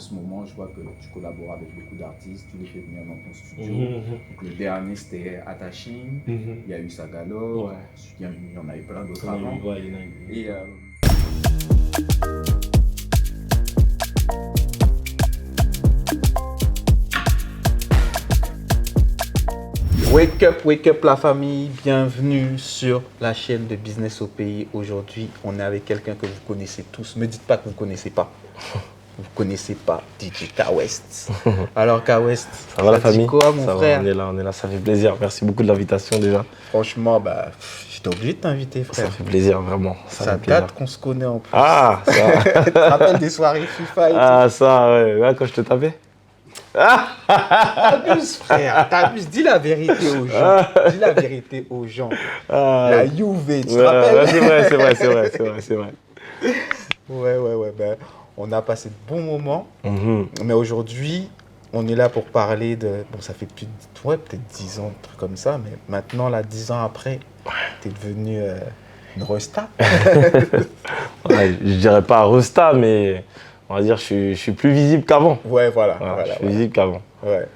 ce moment, je vois que tu collabores avec beaucoup d'artistes, tu les fais venir dans ton studio. Donc, le dernier, c'était Attaching, il y a eu Sagalo, il y en a eu plein d'autres avant. Ouais, il y en a eu. Et, wake up la famille, bienvenue sur la chaîne de Business au pays. Aujourd'hui, on est avec quelqu'un que vous connaissez tous. Ne me dites pas que vous ne connaissez pas. Vous ne connaissez pas DJ K-West. Alors K-West, ça va la famille? Quoi mon frère? On est là, ça fait plaisir. Merci beaucoup de l'invitation déjà. Franchement, j'étais obligé de t'inviter frère. Ça fait plaisir vraiment. Ça date qu'on se connaît en plus. Ah ça. Tu te rappelles des soirées FIFA et ah tout. Ça ouais, quand je te tapais. T'abuses frère, t'abuses, dis la vérité aux gens. Dis la vérité aux gens. La Juve, tu te rappelles? C'est vrai. Ouais, on a passé de bons moments, mais aujourd'hui, on est là pour parler de... Bon, ça fait peut-être 10 ans, un truc comme ça, mais maintenant, là, 10 ans après, t'es devenu une resta. Je dirais pas resta, mais on va dire je suis plus visible qu'avant. Ouais, voilà. Je suis visible qu'avant. Ouais.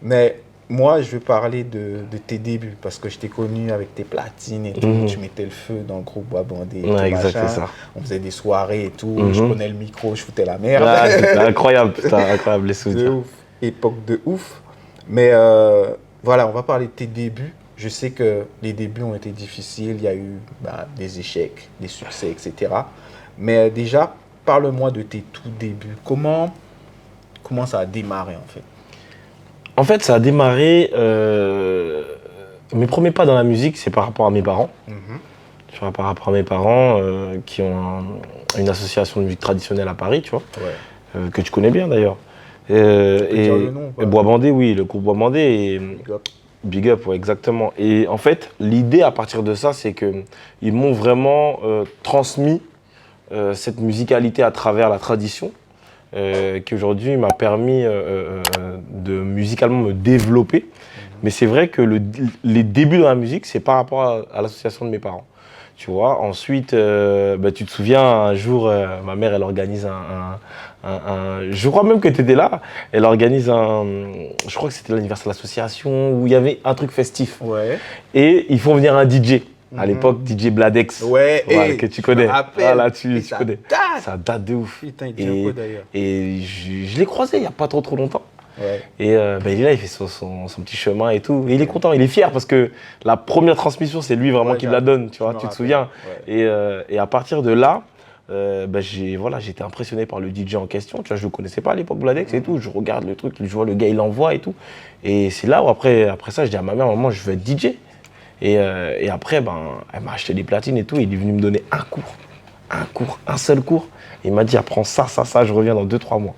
Mais moi, je veux parler de tes débuts, parce que je t'ai connu avec tes platines et tout. Tu mettais le feu dans le groupe Bois Bandé. Ouais, exact, c'est ça. On faisait des soirées et tout. Je prenais le micro, je foutais la merde. Ah, c'était incroyable, les souvenirs. De ouf. Époque de ouf. Mais voilà, on va parler de tes débuts. Je sais que les débuts ont été difficiles. Il y a eu des échecs, des succès, etc. Mais déjà, parle-moi de tes tout débuts. Comment ça a démarré en fait? En fait, ça a démarré. Mes premiers pas dans la musique, c'est par rapport à mes parents. Par rapport à mes parents qui ont une association de musique traditionnelle à Paris, tu vois, que tu connais bien d'ailleurs. Dire le nom, Bois Bandé, oui, le groupe Bois Bandé. Et Big Up, ouais, exactement. Et en fait, l'idée à partir de ça, c'est qu'ils m'ont vraiment transmis cette musicalité à travers la tradition. Qui aujourd'hui m'a permis de musicalement me développer. Mais c'est vrai que les débuts dans la musique, c'est par rapport à l'association de mes parents. Tu vois, ensuite, tu te souviens, un jour, ma mère, elle organise je crois même que tu étais là, elle organise je crois que c'était l'anniversaire de l'association, où il y avait un truc festif. Ouais. Et ils font venir un DJ. À l'époque, DJ Bladex, que tu connais. Voilà, tu connais. Ça date de ouf. Putain, il dit quoi d'ailleurs? Et je l'ai croisé il n'y a pas trop longtemps. Ouais. Et il est là, il fait son petit chemin et tout. Et il est content, il est fier parce que la première transmission, c'est lui vraiment qui me la donne, tu vois, tu te souviens. Ouais. Et à partir de là, j'étais impressionné par le DJ en question. Tu vois, je ne le connaissais pas à l'époque, Bladex et tout. Je regarde le truc, je vois le gars, il l'envoie et tout. Et c'est là où après ça, je dis à ma mère, maman, je veux être DJ. Et après, elle m'a acheté des platines et tout. Il est venu me donner un seul cours. Il m'a dit, apprends ça, je reviens dans 2-3 mois.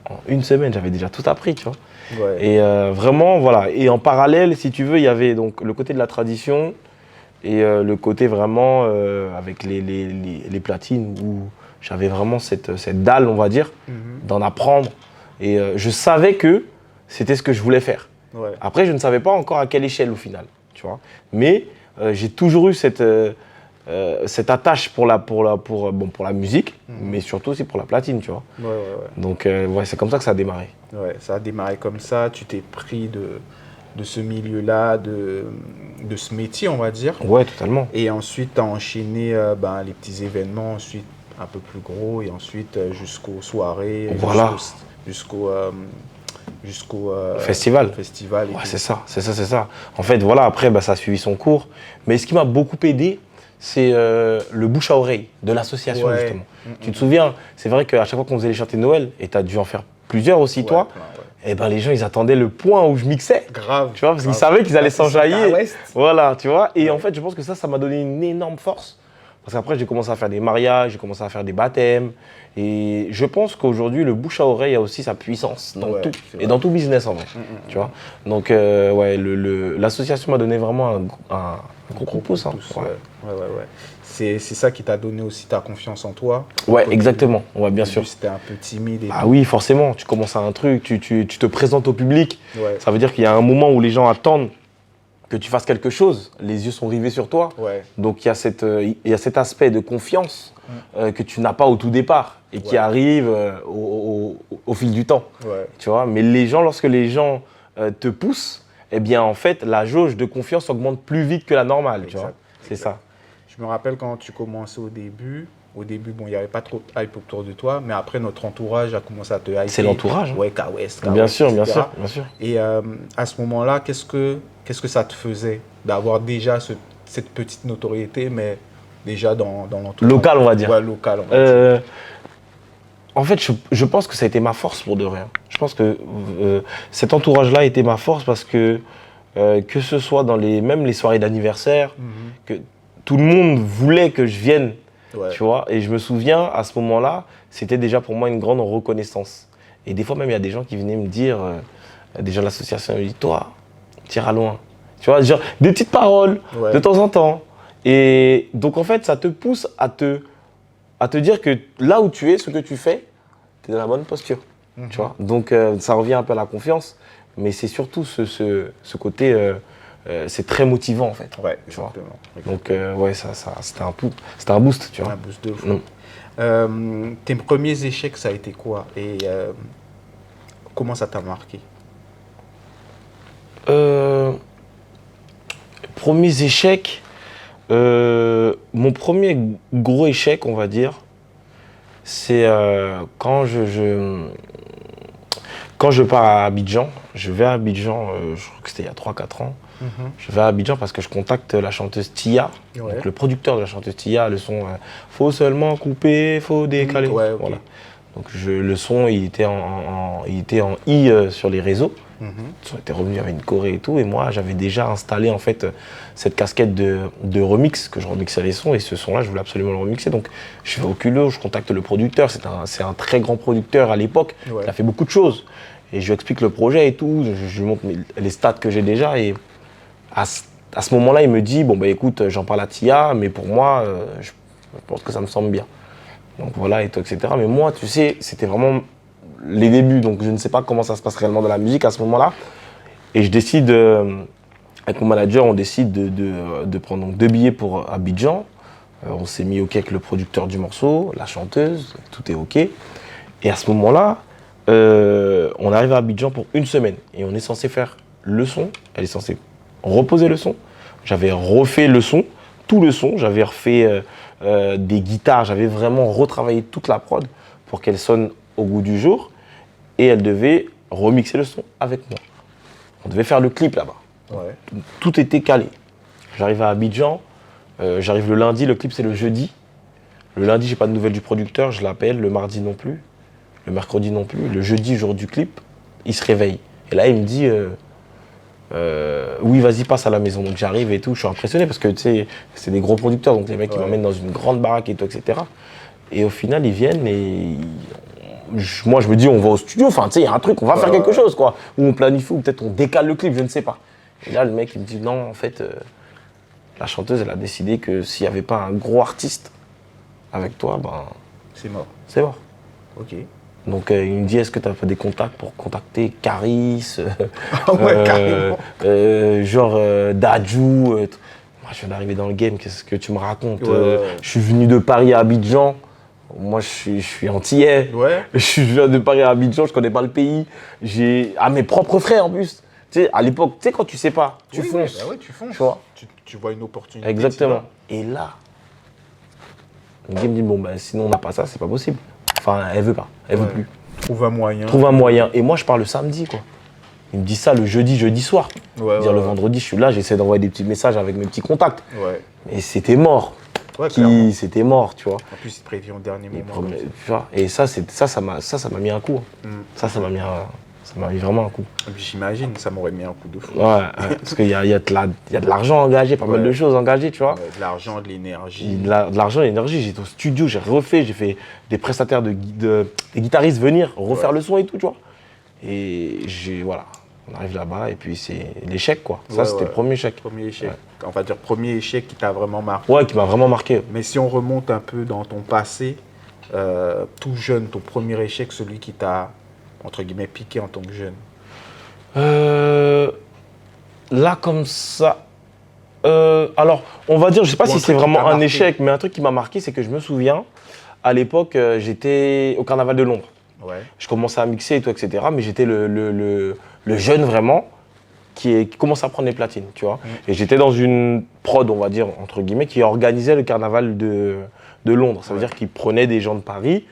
En une semaine, j'avais déjà tout appris, tu vois. Ouais. Et vraiment, voilà. Et en parallèle, si tu veux, il y avait donc le côté de la tradition et le côté vraiment avec les platines où j'avais vraiment cette dalle, on va dire, d'en apprendre. Et je savais que c'était ce que je voulais faire. Ouais. Après, je ne savais pas encore à quelle échelle au final. Tu vois. Mais j'ai toujours eu cette attache pour la musique, mais surtout aussi pour la platine, tu vois. Ouais. Donc c'est comme ça que ça a démarré. Ouais, ça a démarré comme ça. Tu t'es pris de ce milieu-là, de ce métier, on va dire. Ouais, totalement. Et ensuite, tu as enchaîné les petits événements, ensuite un peu plus gros, et ensuite jusqu'aux soirées, voilà. jusqu'au festival. Ouais, c'est ça. En fait, voilà, après, ça a suivi son cours. Mais ce qui m'a beaucoup aidé, c'est le bouche à oreille de l'association, justement. Tu te souviens, c'est vrai qu'à chaque fois qu'on faisait les chantés de Noël, et tu as dû en faire plusieurs aussi, toi, et les gens, ils attendaient le point où je mixais. Grave. Tu vois, parce qu'ils savaient qu'ils allaient s'enjailler. Voilà, tu vois. Et en fait, je pense que ça m'a donné une énorme force. Parce qu'après, j'ai commencé à faire des mariages, j'ai commencé à faire des baptêmes. Et je pense qu'aujourd'hui, le bouche à oreille a aussi sa puissance dans tout. Et dans tout business, en vrai. Tu vois. Donc, l'association m'a donné vraiment un gros coup de pouce. Ouais. C'est ça qui t'a donné aussi ta confiance en toi. Ouais, exactement. Ouais, bien sûr. C'était un peu timide. Oui, forcément. Tu commences à un truc, tu te présentes au public. Ouais. Ça veut dire qu'il y a un moment où les gens attendent que tu fasses quelque chose, les yeux sont rivés sur toi. Ouais. Donc il y a cet aspect de confiance que tu n'as pas au tout départ et qui arrive au fil du temps. Ouais. Tu vois, mais lorsque les gens te poussent, eh bien en fait la jauge de confiance augmente plus vite que la normale. Tu vois, c'est ça. Je me rappelle quand tu commençais au début, bon, il n'y avait pas trop de hype autour de toi, mais après, notre entourage a commencé à te hyper. C'est l'entourage. Ouais, K-West, Bien sûr, etc. bien sûr. Et à ce moment-là, qu'est-ce que ça te faisait d'avoir déjà cette petite notoriété, mais déjà dans l'entourage local, on va dire. Ouais, local, on va dire. En fait, je pense que ça a été ma force pour de rien. Je pense que cet entourage-là a été ma force parce que ce soit dans même les soirées d'anniversaire, que tout le monde voulait que je vienne, tu vois. Et je me souviens, à ce moment-là, c'était déjà pour moi une grande reconnaissance. Et des fois même, il y a des gens qui venaient me dire, des gens de l'association, ils me disent, toi, t'iras loin. Tu vois, genre des petites paroles de temps en temps. Et donc, en fait, ça te pousse à te dire que là où tu es, ce que tu fais, tu es dans la bonne posture. Tu vois. Donc, ça revient un peu à la confiance. Mais c'est surtout ce côté, c'est très motivant en fait. Ouais, exactement. Donc, c'était un boost, tu vois. Un boost de fou. Tes premiers échecs, ça a été quoi? Et comment ça t'a marqué? Premiers échecs, mon premier gros échec, on va dire, c'est quand je pars à Abidjan. Je vais à Abidjan, je crois que c'était il y a 3-4 ans. Je vais à Abidjan parce que je contacte la chanteuse Tia, donc le producteur de la chanteuse Tia. Le son, faut seulement couper, faut décaler. Voilà. Donc le son, il était en I sur les réseaux. Ils étaient revenus avec une choré et tout. Et moi, j'avais déjà installé en fait cette casquette de remix, que je remixais les sons. Et ce son-là, je voulais absolument le remixer. Donc je vais au culot, je contacte le producteur. C'est un très grand producteur à l'époque. Il a fait beaucoup de choses. Et je lui explique le projet et tout. Je lui montre les stats que j'ai déjà. Et à ce moment-là, il me dit, bon, bah écoute, j'en parle à Tia, mais pour moi, je pense que ça me semble bien. Donc voilà, et tout, etc. Mais moi, tu sais, c'était vraiment les débuts. Donc je ne sais pas comment ça se passe réellement dans la musique à ce moment-là. Et je décide, avec mon manager, on décide de prendre donc 2 billets pour Abidjan. On s'est mis OK avec le producteur du morceau, la chanteuse, tout est OK. Et à ce moment-là, on arrive à Abidjan pour 1 semaine. Et on est censé faire le son. Elle est censée reposer le son. J'avais refait le son, tout le son. J'avais refait des guitares. J'avais vraiment retravaillé toute la prod pour qu'elle sonne au goût du jour. Et elle devait remixer le son avec moi. On devait faire le clip là-bas. Tout était calé. J'arrive à Abidjan. J'arrive le lundi. Le clip, c'est le jeudi. Le lundi, j'ai pas de nouvelles du producteur. Je l'appelle. Le mardi non plus. Le mercredi non plus. Le jeudi, jour du clip, il se réveille. Et là, il me dit oui, vas-y, passe à la maison. Donc j'arrive et tout. Je suis impressionné parce que tu sais, c'est des gros producteurs. Donc les mecs, ils m'emmènent dans une grande baraque et tout, etc. Et au final, ils viennent et moi, je me dis, on va au studio. Enfin, tu sais, il y a un truc, on va faire quelque chose, quoi. Ou on planifie, ou peut-être on décale le clip, je ne sais pas. Et là, le mec, il me dit, non, en fait, la chanteuse, elle a décidé que s'il n'y avait pas un gros artiste avec toi, ben. C'est mort. C'est mort. Ok. Donc, il me dit, est-ce que tu as fait des contacts pour contacter Caris, genre Dadju Moi, je viens d'arriver dans le game, qu'est-ce que tu me racontes Je suis venu de Paris à Abidjan. Moi, je suis antillais. Je viens de Paris à Abidjan, je connais pas le pays. J'ai mes propres frères en plus. Tu sais, à l'époque, tu sais, quand tu sais pas, tu fonces. Bah oui, tu fonces. Tu vois, tu vois une opportunité. exactement. Et là, le gars me dit, bon, ben, sinon on n'a pas ça, c'est pas possible. Enfin, elle veut pas, elle veut plus. Trouve un moyen. Trouve un moyen. Et moi, je pars le samedi, quoi. Il me dit ça le jeudi soir. Le vendredi, je suis là, j'essaie d'envoyer des petits messages avec mes petits contacts. Mais c'était mort. C'était mort, tu vois. En plus, il te prévient au dernier moment. Tu vois, et ça m'a mis un coup. Ça m'a mis vraiment un coup. Et puis j'imagine, ça m'aurait mis un coup de fou. Parce qu'il y a de l'argent engagé, pas mal de choses engagées, tu vois. De l'argent, de l'énergie. De l'argent et de l'énergie. J'étais au studio, j'ai fait des prestataires des guitaristes venir refaire le son et tout, tu vois. Et voilà. On arrive là-bas et puis c'est l'échec, quoi. Ça, c'était le premier échec. Premier échec. On va dire premier échec qui t'a vraiment marqué. Ouais, qui m'a vraiment marqué. Mais si on remonte un peu dans ton passé, tout jeune, ton premier échec, celui qui t'a, entre guillemets, piqué en tant que jeune. Là, comme ça. Alors, on va dire, je ne sais pas si c'est vraiment un échec, mais un truc qui m'a marqué, c'est que je me souviens, à l'époque, j'étais au Carnaval de Londres. Ouais. Je commençais à mixer et tout, etc. Mais j'étais le jeune vraiment qui commençait à prendre les platines, tu vois. Et j'étais dans une prod, on va dire, entre guillemets, qui organisait le Carnaval de Londres. Ça veut dire qu'ils prenaient des gens de Paris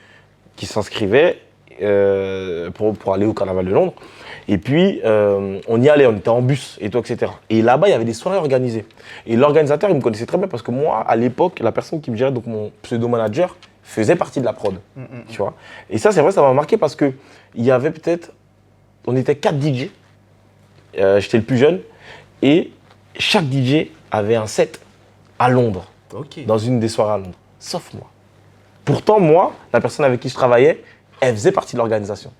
qui s'inscrivaient pour aller au Carnaval de Londres. Et puis, on y allait, on était en bus et tout, etc. Et là-bas, il y avait des soirées organisées. Et l'organisateur, il me connaissait très bien parce que moi, à l'époque, la personne qui me gérait, donc mon pseudo-manager, faisait partie de la prod, tu vois. Et ça, c'est vrai, ça m'a marqué parce qu'il y avait peut-être, on était 4 DJ, j'étais le plus jeune, et chaque DJ avait un set à Londres, dans une des soirées à Londres, sauf moi. Pourtant, moi, la personne avec qui je travaillais, elle faisait partie de l'organisation.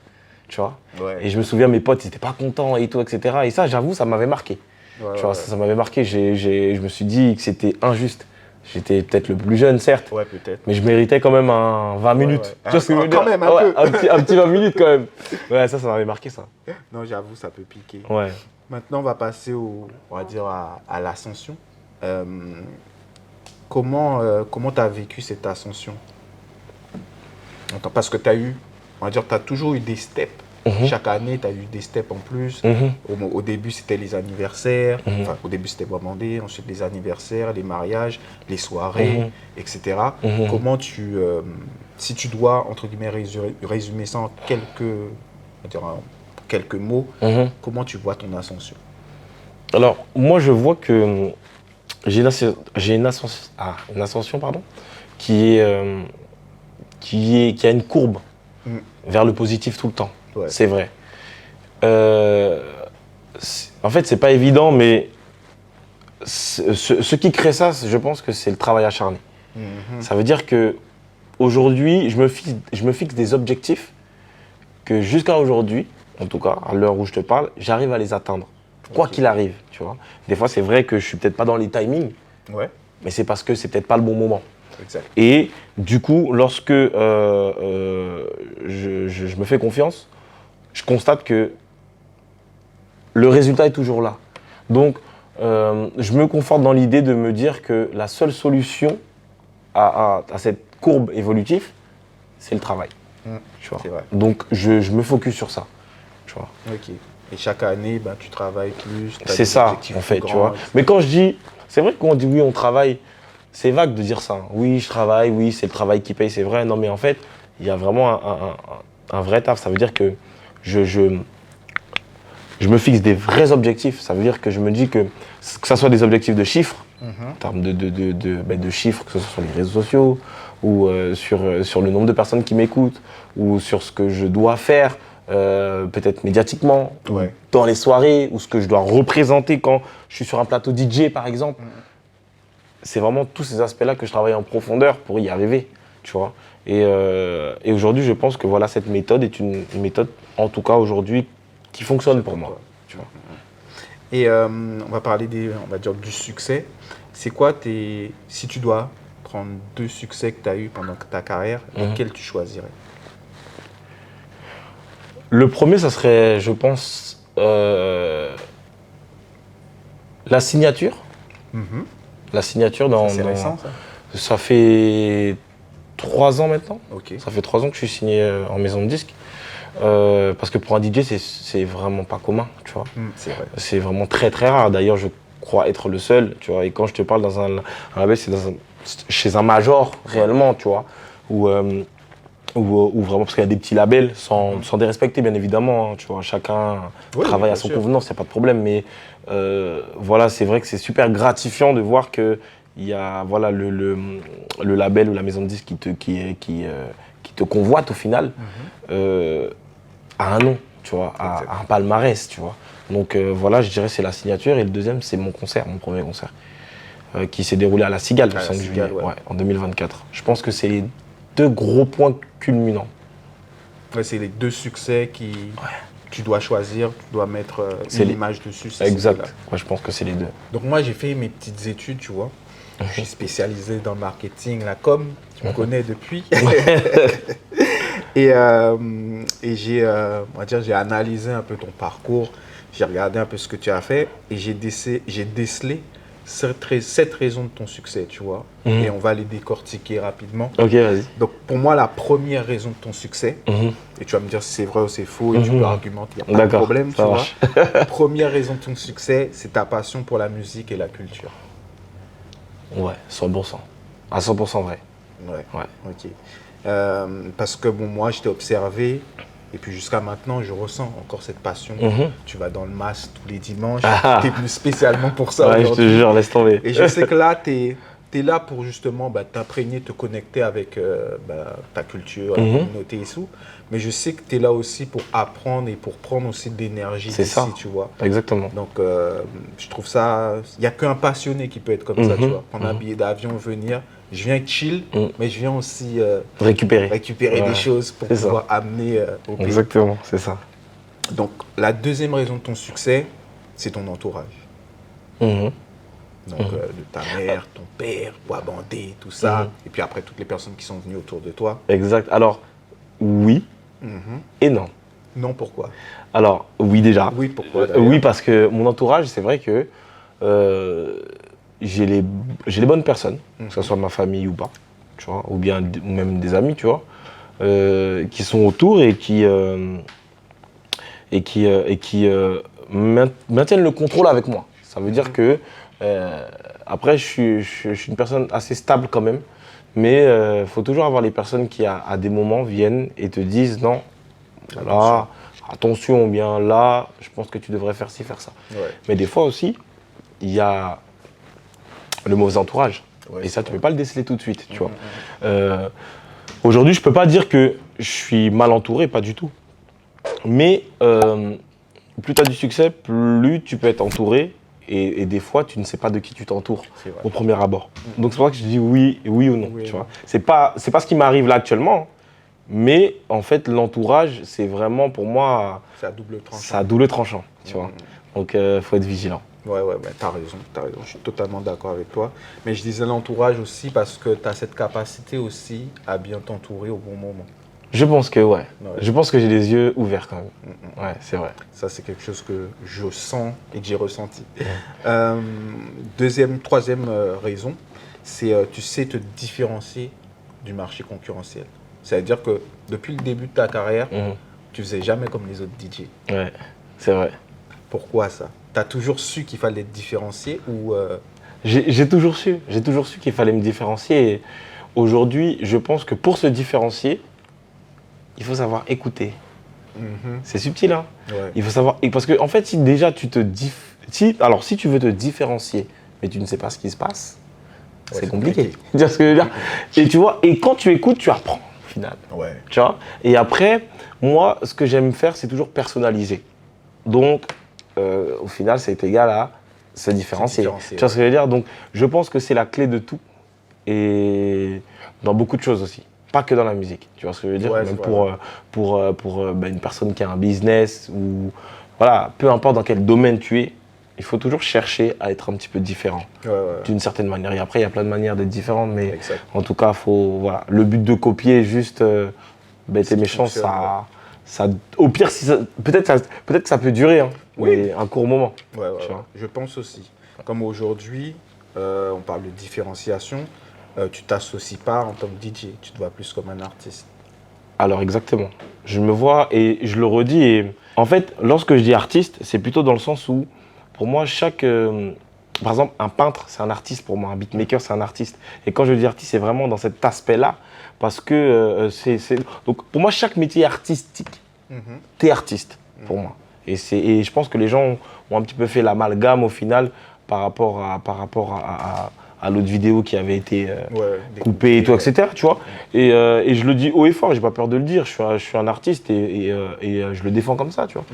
Tu vois. Ouais. Et je me souviens, mes potes, ils n'étaient pas contents et tout, etc. Et ça, j'avoue, ça m'avait marqué. Ouais, tu vois, ça m'avait marqué. Je me suis dit que c'était injuste. J'étais peut-être le plus jeune, certes. Ouais, peut-être. Mais je méritais quand même un 20 minutes. Ouais. Tu vois ce que je veux dire ? Quand même, un peu. Un petit 20 minutes quand même. Ouais, ça m'avait marqué, ça. Non, j'avoue, ça peut piquer. Ouais. Maintenant, on va passer on va dire à l'ascension. Comment tu as vécu cette ascension ? Parce que tu as eu, on va dire, tu as toujours eu des steps. Chaque année, tu as eu des steps en plus. Au début, c'était les anniversaires. Enfin, au début, c'était Bamandé. Ensuite, les anniversaires, les mariages, les soirées, etc. Comment si tu dois, entre guillemets, résumer ça en quelques mots, comment tu vois ton ascension ? Alors, moi, je vois que j'ai une ascension qui a une courbe vers le positif tout le temps. Ouais. C'est vrai. En fait, c'est pas évident, mais ce qui crée ça, je pense que c'est le travail acharné. Ça veut dire que aujourd'hui, je me fixe des objectifs que jusqu'à aujourd'hui, en tout cas, à l'heure où je te parle, j'arrive à les atteindre. Quoi qu'il arrive, tu vois. Des fois, c'est vrai que je suis peut-être pas dans les timings, mais c'est parce que c'est peut-être pas le bon moment. Exact. Et du coup, lorsque je me fais confiance, je constate que le résultat est toujours là. Donc, je me conforte dans l'idée de me dire que la seule solution à cette courbe évolutive, c'est le travail. Tu vois. C'est vrai. Donc, je me focus sur ça. Tu vois. Ok. Et chaque année, tu travailles plus. C'est ça, en fait, tu vois. Mais quand je dis, c'est vrai qu'on dit oui, on travaille. C'est vague de dire ça. Oui, je travaille, oui, c'est le travail qui paye, c'est vrai. Non, mais en fait, il y a vraiment un vrai taf. Ça veut dire que je me fixe des vrais objectifs. Ça veut dire que je me dis que ça soit des objectifs de chiffres, en termes de chiffres, que ce soit sur les réseaux sociaux, ou sur le nombre de personnes qui m'écoutent, ou sur ce que je dois faire, peut-être médiatiquement, dans les soirées, ou ce que je dois représenter quand je suis sur un plateau DJ, par exemple. C'est vraiment tous ces aspects-là que je travaille en profondeur pour y arriver, tu vois. Et aujourd'hui, je pense que voilà, cette méthode est une méthode, en tout cas aujourd'hui, qui fonctionne pour moi. Tu vois. Et on va parler on va dire du succès. C'est quoi si tu dois prendre 2 succès que tu as eu pendant ta carrière, lesquels tu choisirais ? Le premier, ça serait, je pense, la signature. La signature c'est récent, ça ? Ça fait 3 ans maintenant. Okay. Ça fait 3 ans que je suis signé en maison de disque. Parce que pour un DJ, c'est vraiment pas commun, tu vois. C'est vrai. C'est vraiment très très rare. D'ailleurs, je crois être le seul, tu vois. Et quand je te parle dans un label, c'est chez un major réellement, tu vois. Ou vraiment, parce qu'il y a des petits labels, sans dérespecter bien évidemment, hein, tu vois. Chacun travaille à son convenance, il n'y a pas de problème. Mais voilà, c'est vrai que c'est super gratifiant de voir que il y a voilà, le label ou la maison de disque qui te convoite au final à un nom, tu vois, à un palmarès, tu vois. Donc voilà, je dirais c'est la signature. Et le deuxième, c'est mon premier concert, qui s'est déroulé à la Cigale le 5 juillet, en 2024. Je pense que c'est les 2 gros points culminants. Ouais, c'est les 2 succès tu dois choisir, tu dois mettre une image dessus. Exact. Ouais, je pense que c'est les 2. Donc moi, j'ai fait mes petites études, tu vois. Je suis spécialisé dans le marketing, la com. Tu me connais depuis. Et on va dire, j'ai analysé un peu ton parcours, j'ai regardé un peu ce que tu as fait et j'ai décelé 7 raisons de ton succès, tu vois. Et on va les décortiquer rapidement. Ok, vas-y. Donc, pour moi, la première raison de ton succès, et tu vas me dire si c'est vrai ou c'est faux, et tu peux argumenter, il n'y a pas de problème, tu vois. Première raison de ton succès, c'est ta passion pour la musique et la culture. Ouais, 100%. À 100% vrai. Ouais. Ouais. Ok. Parce que bon, moi, je t'ai observé, et puis jusqu'à maintenant, je ressens encore cette passion. Tu vas dans le MAS tous les dimanches. Tu es venu spécialement pour ça ouais, aujourd'hui. Je te jure, laisse tomber. Et je sais que là, tu es là pour justement t'imprégner, te connecter avec ta culture, la communauté et tout. Mais je sais que tu es là aussi pour apprendre et pour prendre aussi de l'énergie d'ici, tu vois. Exactement. Donc, je trouve ça... Il n'y a qu'un passionné qui peut être comme ça, tu vois. Prendre un billet d'avion, venir... Je viens chill, mais je viens aussi récupérer des choses pour pouvoir amener au pays. Exactement, c'est ça. Donc, la deuxième raison de ton succès, c'est ton entourage. Donc, de ta mère, ton père, Bois-Bandé, tout ça. Et puis après, toutes les personnes qui sont venues autour de toi. Exact. Alors, oui et non. Non, pourquoi? Alors, oui déjà. Oui, pourquoi oui, parce que mon entourage, c'est vrai que j'ai les bonnes personnes, que ce soit ma famille ou pas, tu vois, ou bien même des amis, tu vois, qui sont autour et qui maintiennent le contrôle avec moi. Ça veut dire que, après, je suis une personne assez stable quand même, mais il faut toujours avoir les personnes qui, à des moments, viennent et te disent non, là, attention, bien là, je pense que tu devrais faire ci, faire ça. Ouais. Mais des fois aussi, il y a le mauvais entourage. Ouais, et ça, tu ne peux pas le déceler tout de suite, tu vois. Aujourd'hui, je ne peux pas dire que je suis mal entouré, pas du tout. Mais plus tu as du succès, plus tu peux être entouré. Et des fois, tu ne sais pas de qui tu t'entoures au premier abord. Donc, c'est pour ça que je dis oui ou non. Oui, tu vois. C'est pas ce qui m'arrive là actuellement. Mais en fait, l'entourage, c'est vraiment pour moi... C'est à double tranchant. C'est à double tranchant, tu vois. Donc, il faut être vigilant. Ouais, t'as raison. Je suis totalement d'accord avec toi. Mais je disais l'entourage aussi parce que tu as cette capacité aussi à bien t'entourer au bon moment. Je pense que ouais. Je pense que j'ai les yeux ouverts quand même. Ouais, c'est vrai. Ça, c'est quelque chose que je sens et que j'ai ressenti. Troisième raison, c'est tu sais te différencier du marché concurrentiel. C'est-à-dire que depuis le début de ta carrière, tu faisais jamais comme les autres DJ. Ouais, c'est vrai. Pourquoi ça? Tu as toujours su qu'il fallait te différencier ou J'ai toujours su qu'il fallait me différencier. Et aujourd'hui, je pense que pour se différencier, il faut savoir écouter. C'est subtil, hein. Ouais. Il faut savoir... Parce que, en fait, si déjà tu te... si tu veux te différencier, mais tu ne sais pas ce qui se passe, c'est compliqué. Tu vois ce que je veux dire? Et tu vois, et quand tu écoutes, tu apprends, au final. Ouais. Tu vois? Et après, moi, ce que j'aime faire, c'est toujours personnaliser. Donc, au final, c'est égal à se différencier. Tu vois ce que je veux dire? Donc, je pense que c'est la clé de tout. Et dans beaucoup de choses aussi. Pas que dans la musique, tu vois ce que je veux dire? Même pour une personne qui a un business ou voilà, peu importe dans quel domaine tu es, il faut toujours chercher à être un petit peu différent d'une certaine manière. Et après, il y a plein de manières d'être différent, mais en tout cas, voilà, le but de copier juste bête et méchant, ça, au pire, peut-être que ça peut durer mais un court moment. Je pense aussi. Comme aujourd'hui, on parle de différenciation. Tu t'associes pas en tant que DJ, tu te vois plus comme un artiste. Alors exactement, je me vois et je le redis. Et en fait, lorsque je dis artiste, c'est plutôt dans le sens où, pour moi, par exemple, un peintre, c'est un artiste pour moi, un beatmaker, c'est un artiste. Et quand je dis artiste, c'est vraiment dans cet aspect-là, parce que donc pour moi, chaque métier est artistique. T'es artiste pour moi. Et je pense que les gens ont un petit peu fait l'amalgame au final par rapport à l'autre vidéo qui avait été coupée et tout, etc. Tu vois. Et je le dis haut et fort, j'ai pas peur de le dire. Je suis un artiste et je le défends comme ça, tu vois.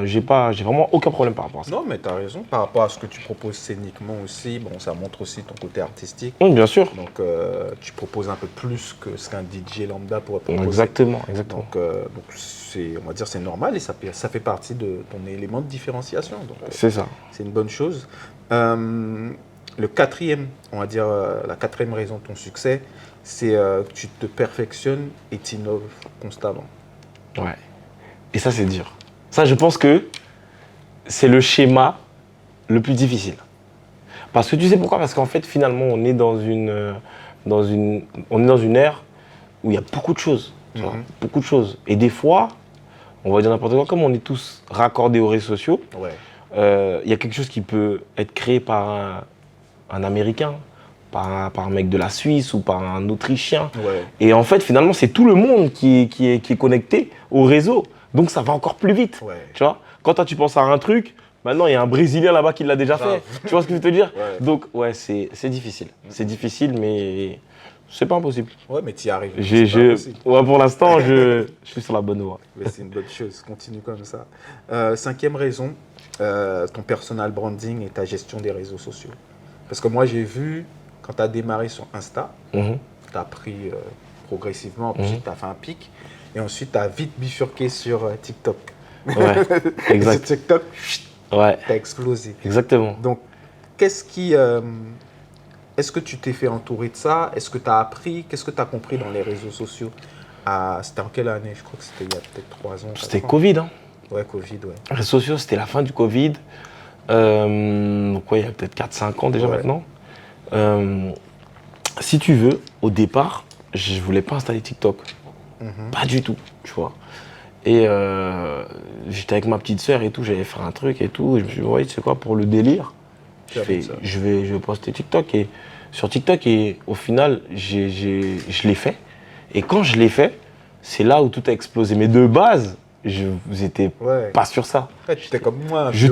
J'ai vraiment aucun problème par rapport à ça. Non, mais tu as raison. Par rapport à ce que tu proposes scéniquement aussi, bon, ça montre aussi ton côté artistique. Oui, bien sûr. Donc, tu proposes un peu plus que ce qu'un DJ lambda pourrait proposer. Exactement. Donc on va dire c'est normal et ça fait partie de ton élément de différenciation. C'est ça. C'est une bonne chose. le quatrième, on va dire, la quatrième raison de ton succès, c'est que tu te perfectionnes et tu innoves constamment. Ouais. Et ça, c'est dur. Ça, je pense que c'est le schéma le plus difficile. Parce que tu sais pourquoi? Parce qu'en fait, finalement, on est dans une ère où il y a beaucoup de choses. Tu vois, beaucoup de choses. Et des fois, on va dire n'importe quoi, comme on est tous raccordés aux réseaux sociaux, y a quelque chose qui peut être créé par un Américain, par un mec de la Suisse ou par un Autrichien. Ouais. Et en fait, finalement, c'est tout le monde qui est connecté au réseau. Donc, ça va encore plus vite. Ouais. Tu vois, quand toi, tu penses à un truc, maintenant, il y a un Brésilien là-bas qui l'a déjà fait. Tu vois ce que je veux te dire? Ouais. Donc, ouais, c'est difficile. C'est difficile, mais c'est pas impossible. Ouais, mais tu y arrives. Ouais, pour l'instant, je suis sur la bonne voie. Mais c'est une bonne chose. Continue comme ça. Cinquième raison, ton personal branding et ta gestion des réseaux sociaux. Parce que moi, j'ai vu, quand tu as démarré sur Insta, tu as pris progressivement, puis tu as fait un pic. Et ensuite, tu as vite bifurqué sur TikTok. Ouais, exact. Sur TikTok, ouais. tu as explosé. Exactement. Donc, est-ce que tu t'es fait entourer de ça? Est-ce que tu as appris? Qu'est-ce que tu as compris dans les réseaux sociaux? C'était en quelle année? Je crois que c'était il y a peut-être 3 ans. C'était Covid, hein. Ouais, Covid, ouais. Les réseaux sociaux, c'était la fin du Covid. Donc, ouais, il y a peut-être 4-5 ans déjà maintenant. Si tu veux, au départ, je ne voulais pas installer TikTok. Pas du tout, tu vois. Et j'étais avec ma petite sœur et tout, j'allais faire un truc et tout. Et je me suis dit, ouais, tu sais quoi, pour le délire, je vais poster TikTok. Et sur TikTok, et au final, je l'ai fait. Et quand je l'ai fait, c'est là où tout a explosé. Mais de base, je n'étais pas sur ça. Ouais, tu étais comme moi. Je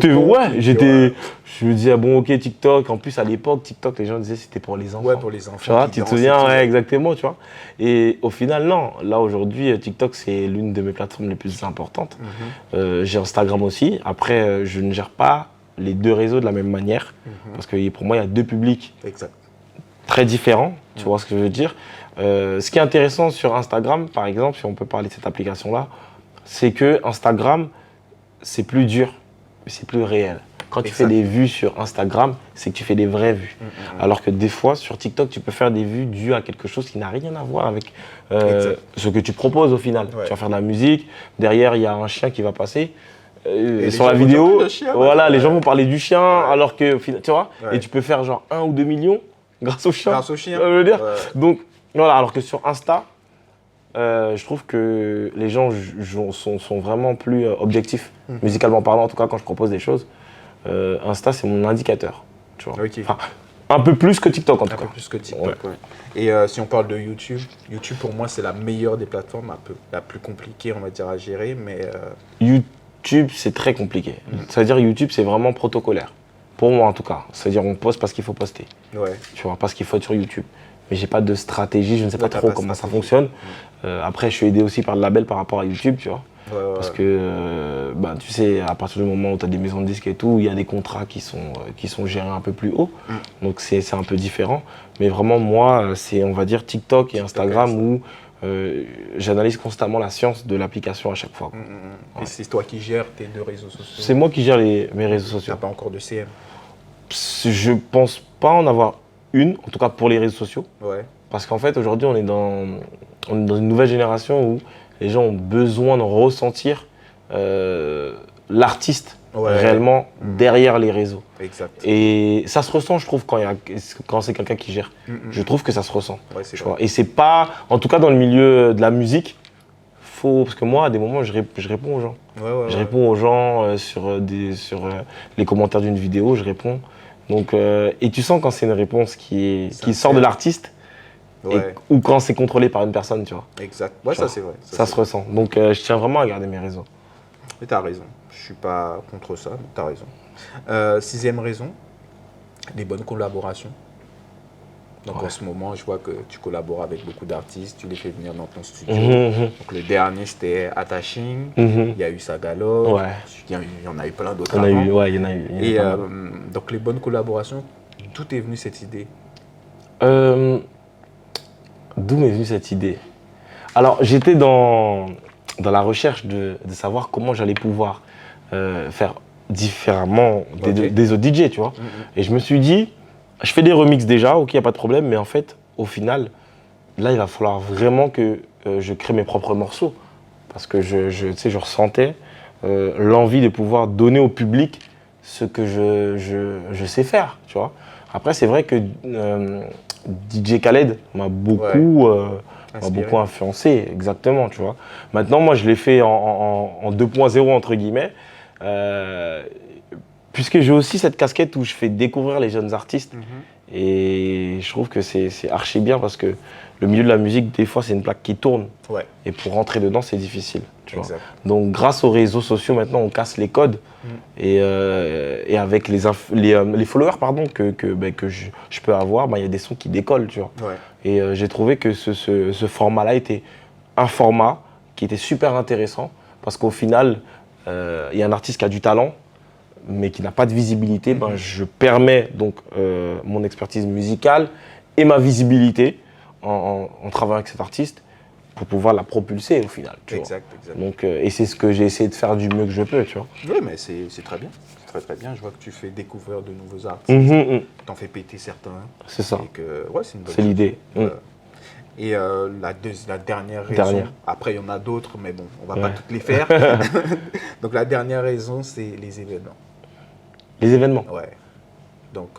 me disais, bon, ok, TikTok. En plus, à l'époque, TikTok, les gens disaient que c'était pour les enfants. Ouais, pour les enfants. Tu vois, tu te souviens, ouais, exactement, tu vois. Et au final, non. Là, aujourd'hui, TikTok, c'est l'une de mes plateformes les plus importantes. J'ai Instagram aussi. Après, je ne gère pas les deux réseaux de la même manière. Parce que pour moi, il y a deux publics très différents. Tu vois ce que je veux dire. Ce qui est intéressant sur Instagram, par exemple, si on peut parler de cette application-là, c'est que Instagram, c'est plus dur, mais c'est plus réel. Quand tu fais des vues sur Instagram, c'est que tu fais des vraies vues. Alors que des fois, sur TikTok, tu peux faire des vues dues à quelque chose qui n'a rien à voir avec ce que tu proposes au final. Tu vas faire de la musique, derrière, il y a un chien qui va passer. Sur la vidéo, les gens vont parler du chien, alors que, tu vois, et tu peux faire genre 1 ou 2 millions grâce au chien. Grâce au chien. Donc, voilà, alors que sur Insta, je trouve que les gens sont vraiment plus objectifs, musicalement parlant, en tout cas quand je propose des choses. Insta, c'est mon indicateur. Tu vois. Enfin, un peu plus que TikTok en tout cas. Un peu plus que TikTok, Et si on parle de YouTube, YouTube pour moi c'est la meilleure des plateformes, la plus compliquée on va dire à gérer. Mais YouTube c'est très compliqué. C'est-à-dire YouTube c'est vraiment protocolaire. Pour moi en tout cas. C'est-à-dire on poste parce qu'il faut poster. Tu vois, parce qu'il faut être sur YouTube. Mais j'ai pas de stratégie, je ne sais pas trop comment ça fonctionne. Après, je suis aidé aussi par le label par rapport à YouTube, tu vois. Parce que, tu sais, à partir du moment où tu as des maisons de disques et tout, il y a des contrats qui sont gérés un peu plus haut. Donc, c'est un peu différent. Mais vraiment, moi, c'est, on va dire, TikTok et Instagram où j'analyse constamment la science de l'application à chaque fois. Et c'est toi qui gères tes deux réseaux sociaux? C'est moi qui gère mes réseaux sociaux. Tu n'as pas encore de CM? Je pense pas en avoir une, en tout cas pour les réseaux sociaux. Parce qu'en fait, aujourd'hui, on est dans une nouvelle génération où les gens ont besoin de ressentir l'artiste réellement derrière les réseaux. Et ça se ressent, je trouve, quand c'est quelqu'un qui gère. Je trouve que ça se ressent. Et c'est pas, en tout cas dans le milieu de la musique, parce que moi, à des moments, je réponds aux gens. Je réponds aux gens sur les commentaires d'une vidéo, je réponds. Donc, et tu sens quand c'est une réponse qui sort de l'artiste ou quand c'est contrôlé par une personne, tu vois. Exact. Ouais, ça c'est vrai. Ça se ressent. Donc, je tiens vraiment à garder mes réseaux. Mais t'as raison. Je suis pas contre ça, mais t'as raison. Sixième raison, les bonnes collaborations. Donc en ce moment, je vois que tu collabores avec beaucoup d'artistes, tu les fais venir dans ton studio. Donc le dernier, c'était Attaching, il y a eu Sagalo, il y en a eu plein d'autres avant. Il y en a eu. Et donc les bonnes collaborations, d'où est venue cette idée? D'où m'est venue cette idée? Alors j'étais dans la recherche de savoir comment j'allais pouvoir faire différemment des autres DJ, tu vois. Et je me suis dit, Je fais des remixes déjà, ok, il n'y a pas de problème, mais en fait, au final, là, il va falloir vraiment que je crée mes propres morceaux. Parce que tu sais, je ressentais l'envie de pouvoir donner au public ce que je sais faire, tu vois. Après, c'est vrai que DJ Khaled m'a beaucoup, influencé, exactement, tu vois. Maintenant, moi, je l'ai fait en 2.0, entre guillemets, puisque j'ai aussi cette casquette où je fais découvrir les jeunes artistes. Et je trouve que c'est archi bien parce que le milieu de la musique, des fois, c'est une plaque qui tourne. Ouais. Et pour rentrer dedans, c'est difficile. Tu vois. Exact. Donc, grâce aux réseaux sociaux, maintenant, on casse les codes. Et avec les followers que je peux avoir, il y a des sons qui décollent. Tu vois. Ouais. Et j'ai trouvé que ce format-là était un format qui était super intéressant parce qu'au final, il y a un artiste qui a du talent, mais qui n'a pas de visibilité. Je permets donc mon expertise musicale et ma visibilité en travaillant avec cet artiste pour pouvoir la propulser au final. Exact. Donc, et c'est ce que j'ai essayé de faire du mieux que je peux, tu vois. Oui, mais c'est très bien. C'est très très bien. Je vois que tu fais découvrir de nouveaux artistes. T'en fais péter certains. C'est ça. Ouais, c'est une bonne chose. C'est l'idée. Et la dernière raison, après il y en a d'autres, mais bon, on va pas toutes les faire. Donc la dernière raison, c'est les événements. Les événements? Ouais. Donc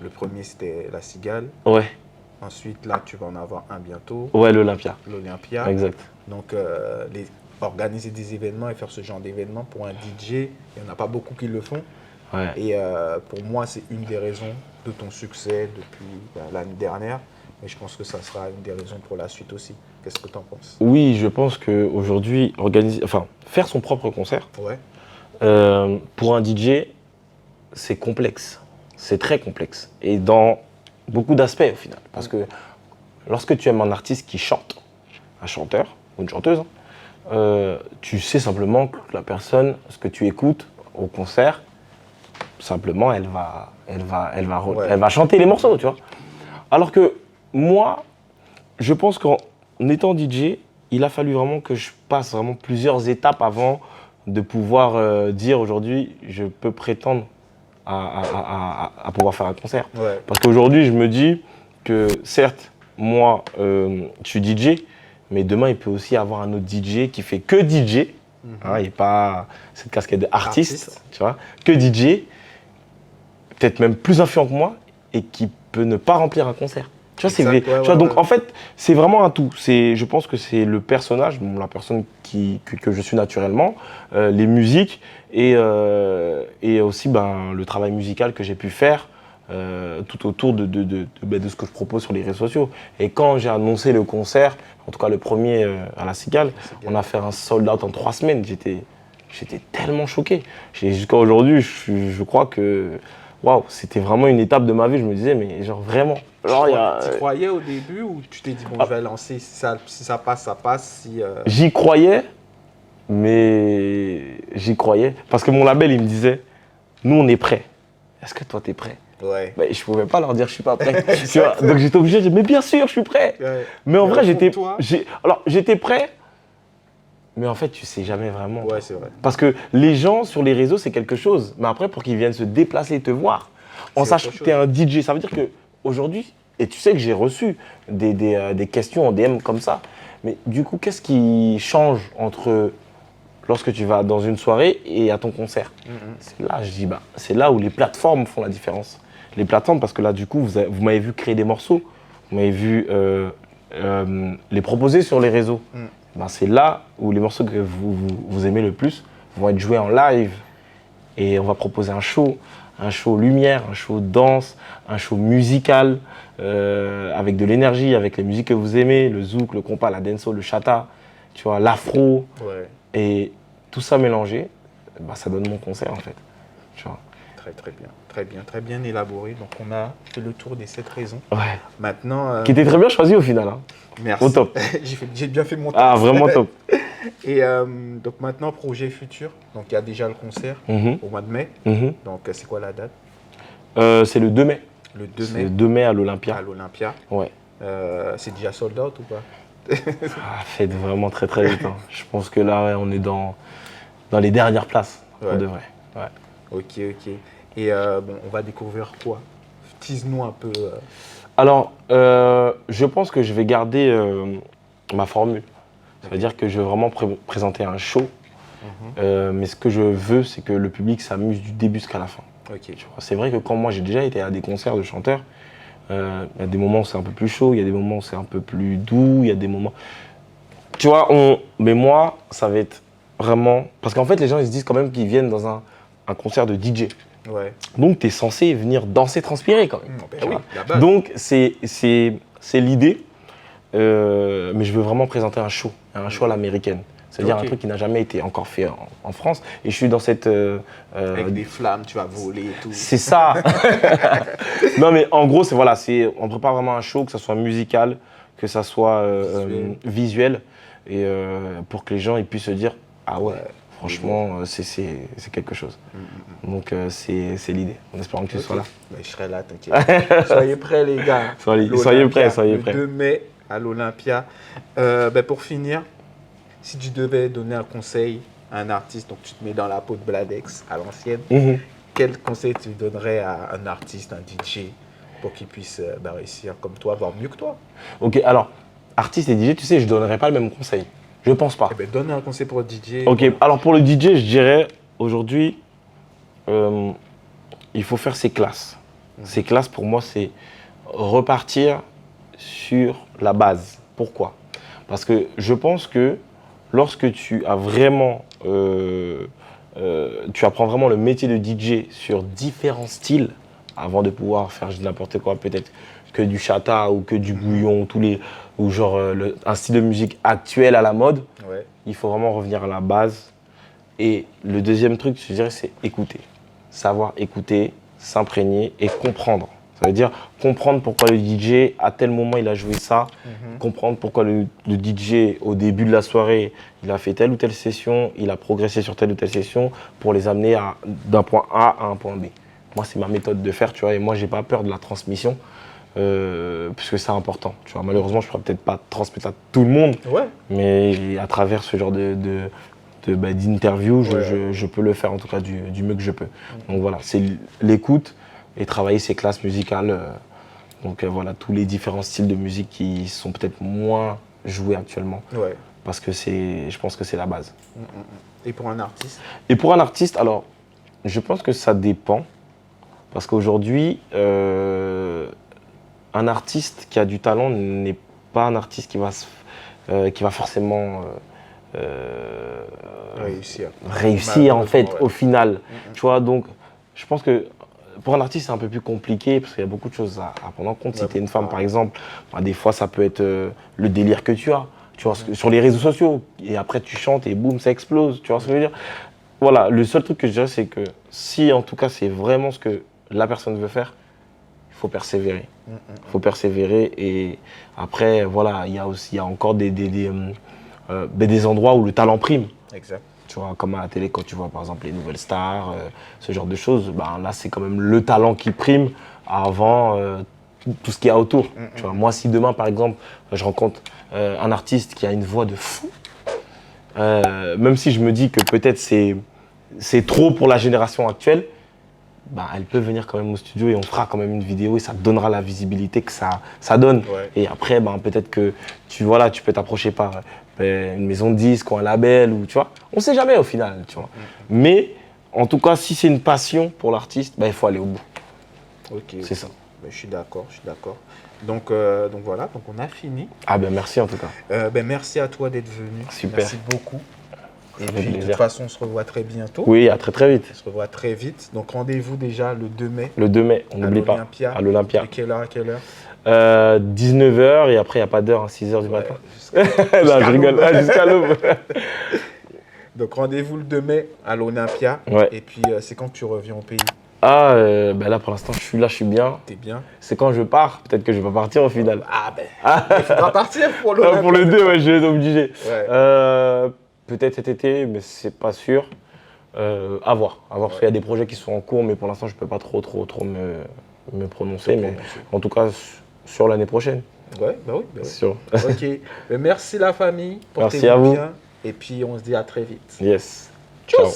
le premier, c'était la Cigale. Ouais. Ensuite, là, tu vas en avoir un bientôt. Ouais, l'Olympia. L'Olympia. Exact. Donc, organiser des événements et faire ce genre d'événements pour un DJ, il n'y en a pas beaucoup qui le font. Ouais. Et pour moi, c'est une des raisons de ton succès depuis l'année dernière. Mais je pense que ça sera une des raisons pour la suite aussi. Qu'est-ce que tu en penses? Oui, je pense qu'aujourd'hui, faire son propre concert, pour un DJ, c'est complexe. C'est très complexe. Et dans beaucoup d'aspects au final. Parce que lorsque tu aimes un artiste qui chante, un chanteur ou une chanteuse, tu sais simplement que la personne, ce que tu écoutes au concert, simplement elle va chanter les morceaux, tu vois. Alors que moi, je pense qu'en étant DJ, il a fallu vraiment que je passe vraiment plusieurs étapes avant de pouvoir dire aujourd'hui, je peux prétendre à pouvoir faire un concert. Ouais. Parce qu'aujourd'hui, je me dis que certes, moi, je suis DJ, mais demain, il peut aussi y avoir un autre DJ qui fait que DJ, hein, et pas cette casquette d'artiste, tu vois, que DJ, peut-être même plus influent que moi, et qui peut ne pas remplir un concert. Tu vois, c'est vrai. Donc, en fait, c'est vraiment un tout. Je pense que c'est le personnage, la personne que je suis naturellement, les musiques et aussi le travail musical que j'ai pu faire tout autour de ce que je propose sur les réseaux sociaux. Et quand j'ai annoncé le concert, en tout cas le premier à la Cigale, on a fait un sold out en 3 semaines. J'étais tellement choqué. Jusqu'à aujourd'hui, je crois que waouh, c'était vraiment une étape de ma vie. Je me disais, mais genre vraiment. Tu croyais au début ou tu t'es dit, bon, je vais lancer, si ça passe, ça passe. J'y croyais, mais j'y croyais. Parce que mon label, il me disait, nous, on est prêts. Est-ce que toi, tu es prêt? Ouais. Mais je ne pouvais pas leur dire, je ne suis pas prêt. Tu vois. Donc j'étais obligé de dire, mais bien sûr, je suis prêt. Ouais. Mais en vrai, j'étais prêt. Mais en fait, tu ne sais jamais vraiment. Ouais, c'est vrai. Parce que les gens sur les réseaux, c'est quelque chose. Mais après, pour qu'ils viennent se déplacer et te voir, en sachant que tu es un DJ, ça veut dire qu'aujourd'hui, et tu sais que j'ai reçu des questions en DM comme ça, mais du coup, qu'est-ce qui change entre lorsque tu vas dans une soirée et à ton concert? C'est là, je dis, c'est là où les plateformes font la différence. Les plateformes, parce que là, du coup, vous m'avez vu créer des morceaux, vous m'avez vu les proposer sur les réseaux. C'est là où les morceaux que vous aimez le plus vont être joués en live. Et on va proposer un show lumière, un show danse, un show musical, avec de l'énergie, avec les musiques que vous aimez, le zouk, le compas, la dancehall, le chata, tu vois, l'afro. Ouais. Et tout ça mélangé, ça donne mon concert en fait. Tu vois. Très bien élaboré. Donc on a fait le tour des 7 raisons. Ouais. Maintenant. Qui était très bien choisi au final. Hein. Merci. Au top. J'ai bien fait mon top. Ah, vraiment top. Et donc maintenant, projet futur. Donc il y a déjà le concert au mois de mai. Donc c'est quoi la date? C'est le 2 mai. Le 2 mai. C'est le 2 mai à l'Olympia. À l'Olympia. Ouais. C'est déjà sold out ou pas? Faites vraiment très très vite. Hein. Je pense que là, on est dans les dernières places. Pour de vrai. Ouais. Ok. Et on va découvrir quoi? tease-nous un peu. Alors, je pense que je vais garder ma formule. Ça veut dire que je vais vraiment présenter un show. Mais ce que je veux, c'est que le public s'amuse du début jusqu'à la fin. C'est vrai que quand moi, j'ai déjà été à des concerts de chanteurs, il y a des moments où c'est un peu plus chaud, il y a des moments où c'est un peu plus doux, il y a des moments… Tu vois, mais moi, ça va être vraiment… Parce qu'en fait, les gens, ils se disent quand même qu'ils viennent dans un concert de DJ. Ouais. Donc, tu es censé venir danser, transpirer quand même. Ben oui, la base. Donc, c'est l'idée. Mais je veux vraiment présenter un show à l'américaine. C'est-à-dire un truc qui n'a jamais été encore fait en France. Et je suis dans cette… Avec des flammes, tu vas voler et tout. C'est ça. Non, mais en gros, on prépare vraiment un show, que ça soit musical, que ça soit visuel. Et pour que les gens ils puissent se dire, ah ouais, franchement, c'est quelque chose. Donc, c'est l'idée. En espérant que tu sois là. Mais je serai là, t'inquiète. Soyez prêts, les gars. Soyez prêts. Le 2 mai à l'Olympia. Pour finir, si tu devais donner un conseil à un artiste, donc tu te mets dans la peau de Bladex à l'ancienne, quel conseil tu donnerais à un artiste, un DJ, pour qu'il puisse réussir comme toi, voire mieux que toi? Ok, alors, artiste et DJ, tu sais, je ne donnerais pas le même conseil. Je pense pas. Donne un conseil pour le DJ. Ok, alors pour le DJ, je dirais, aujourd'hui, il faut faire ses classes. Ses classes, pour moi, c'est repartir sur la base. Pourquoi? Parce que je pense que lorsque tu as vraiment, tu apprends vraiment le métier de DJ sur différents styles, avant de pouvoir faire n'importe quoi, peut-être que du chata ou que du bouillon, ou genre un style de musique actuel à la mode, il faut vraiment revenir à la base. Et le deuxième truc, je dirais, c'est écouter. Savoir écouter, s'imprégner et comprendre. Ça veut dire comprendre pourquoi le DJ, à tel moment, il a joué ça. Comprendre pourquoi le DJ, au début de la soirée, il a fait telle ou telle session, il a progressé sur telle ou telle session pour les amener d'un point A à un point B. Moi, c'est ma méthode de faire, tu vois, et moi, j'ai pas peur de la transmission, puisque c'est important. Tu vois, malheureusement, je pourrais peut-être pas transmettre à tout le monde, mais à travers ce genre d'interview, je peux le faire, en tout cas, du mieux que je peux. Donc voilà, c'est l'écoute et travailler ses classes musicales. Donc voilà, tous les différents styles de musique qui sont peut-être moins joués actuellement. Parce que je pense que c'est la base. Et pour un artiste? Et pour un artiste, alors, je pense que ça dépend. Parce qu'aujourd'hui, un artiste qui a du talent n'est pas un artiste qui va forcément réussir en fait, au final. Tu vois, donc, je pense que pour un artiste, c'est un peu plus compliqué parce qu'il y a beaucoup de choses à prendre en compte. Si tu es une femme, par exemple, des fois, ça peut être le délire que tu as. Tu vois, sur les réseaux sociaux. Et après, tu chantes et boum, ça explose. Tu vois ce que je veux dire? Voilà, le seul truc que je dirais, c'est que si, en tout cas, c'est vraiment ce que la personne veut faire, il faut persévérer. Il faut persévérer. Et après, voilà, il y a encore des endroits où le talent prime. Exact. Tu vois, comme à la télé, quand tu vois par exemple les nouvelles stars, ce genre de choses, là c'est quand même le talent qui prime avant tout ce qu'il y a autour. Tu vois, moi, si demain par exemple je rencontre un artiste qui a une voix de fou, même si je me dis que peut-être c'est trop pour la génération actuelle, elle peut venir quand même au studio et on fera quand même une vidéo et ça donnera la visibilité que ça donne. Et après, peut-être que tu peux t'approcher par une maison de disques ou un label, ou tu vois, on sait jamais au final, tu vois. Mais en tout cas, si c'est une passion pour l'artiste, il faut aller au bout. C'est ça. Je suis d'accord. Donc voilà, donc on a fini. Merci en tout cas. Merci à toi d'être venu. Super. Merci beaucoup. Et puis de toute façon, on se revoit très bientôt. Oui, à très vite. On se revoit très vite. Donc rendez-vous déjà le 2 mai. Le 2 mai, on n'oublie pas. À l'Olympia. De quelle heure à quelle heure? 19h et après il n'y a pas d'heure, 6h du matin. Non, je rigole, jusqu'à l'aube. Donc rendez-vous le 2 mai à l'Olympia. Et puis c'est quand que tu reviens au pays? Là pour l'instant je suis bien. T'es bien? C'est quand je pars, peut-être que je vais partir au final. Il faudra partir pour l'Olympia. Pour le 2, je vais être obligé. Peut-être cet été, mais c'est pas sûr. À voir. Parce qu'il y a des projets qui sont en cours, mais pour l'instant je peux pas trop me prononcer. Mais en tout cas sur l'année prochaine. Oui. Sûr. Ok. Merci la famille. Merci à vous. Bien. Et puis on se dit à très vite. Yes. Tchuss. Ciao.